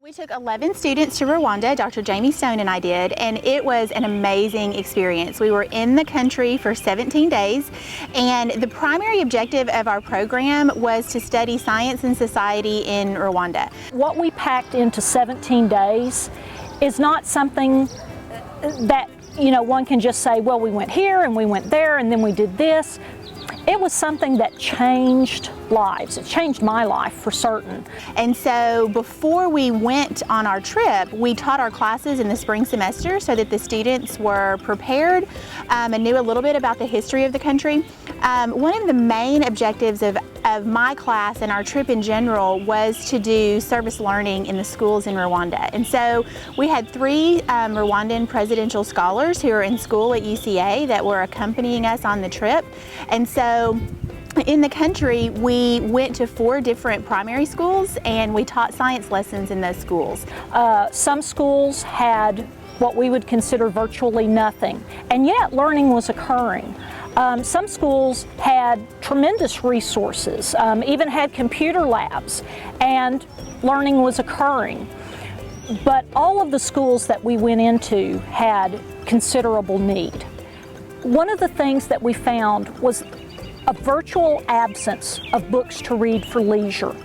We took 11 students to Rwanda, Dr. Jamie Stone and I did, and it was an amazing experience. We were in the country for 17 days, and the primary objective of our program was to study science and society in Rwanda. What we packed into 17 days is not something that, one can just say, well, we went here and we went there and then we did this. It was something that changed lives. It changed my life for certain. And so before we went on our trip, we taught our classes in the spring semester so that the students were prepared and knew a little bit about the history of the country. One of the main objectives of my class and our trip in general was to do service learning in the schools in Rwanda. And so we had 3 Rwandan presidential scholars who are in school at UCA that were accompanying us on the trip. And so in the country, we went to 4 different primary schools and we taught science lessons in those schools. Some schools had what we would consider virtually nothing, and yet learning was occurring. Some schools had tremendous resources, even had computer labs, and learning was occurring. But all of the schools that we went into had considerable need. One of the things that we found was a virtual absence of books to read for leisure.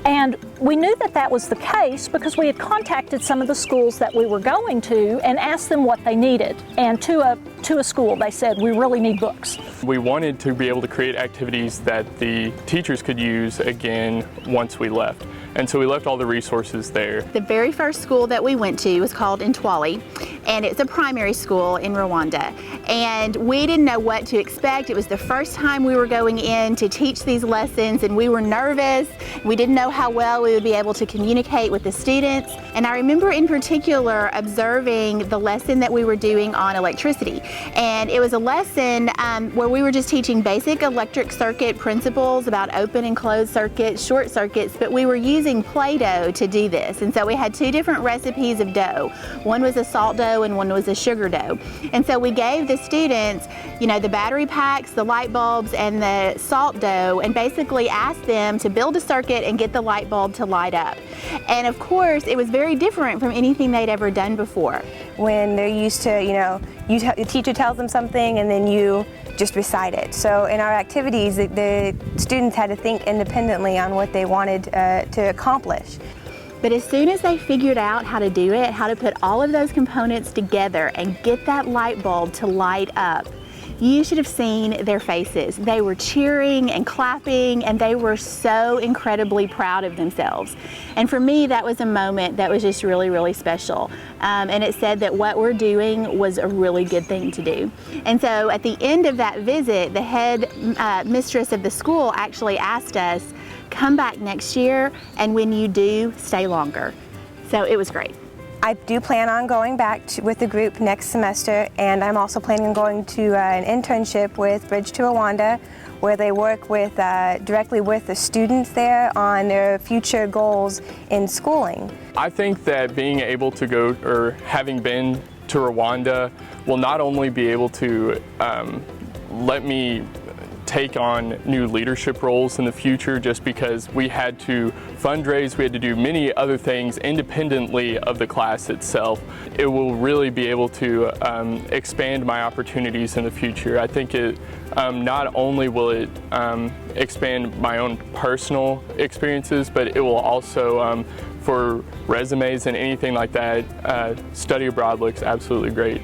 And we knew that that was the case because we had contacted some of the schools that we were going to and asked them what they needed. And to a school, they said, we really need books. We wanted to be able to create activities that the teachers could use again once we left. And so we left all the resources there. The very first school that we went to was called Ntwali, and it's a primary school in Rwanda. And we didn't know what to expect. It was the first time we were going in to teach these lessons, and we were nervous. We didn't know how well we would be able to communicate with the students. And I remember in particular observing the lesson that we were doing on electricity. And it was a lesson where we were just teaching basic electric circuit principles about open and closed circuits, short circuits, but we were using Play-Doh to do this. And so we had 2 different recipes of dough. One was a salt dough and one was a sugar dough. And so we gave the students, the battery packs, the light bulbs, and the salt dough, and basically asked them to build a circuit and get the light bulb to light up. And of course, it was very different from anything they'd ever done before. When they're used to, the teacher tells them something and then you just recite it. So in our activities, the students had to think independently on what they wanted to accomplish. But as soon as they figured out how to do it, how to put all of those components together and get that light bulb to light up, you should have seen their faces. They were cheering and clapping, and they were so incredibly proud of themselves. And for me, that was a moment that was just really, really special. And it said that what we're doing was a really good thing to do. And so at the end of that visit, the head mistress of the school actually asked us, come back next year, and when you do, stay longer. So it was great. I do plan on going back with the group next semester, and I'm also planning on going to an internship with Bridge to Rwanda, where they work with directly with the students there on their future goals in schooling. I think that being able to go, or having been to Rwanda, will not only be able to let me take on new leadership roles in the future, just because we had to fundraise, we had to do many other things independently of the class itself. It will really be able to expand my opportunities in the future. I think it not only will it expand my own personal experiences, but it will also, for resumes and anything like that, study abroad looks absolutely great.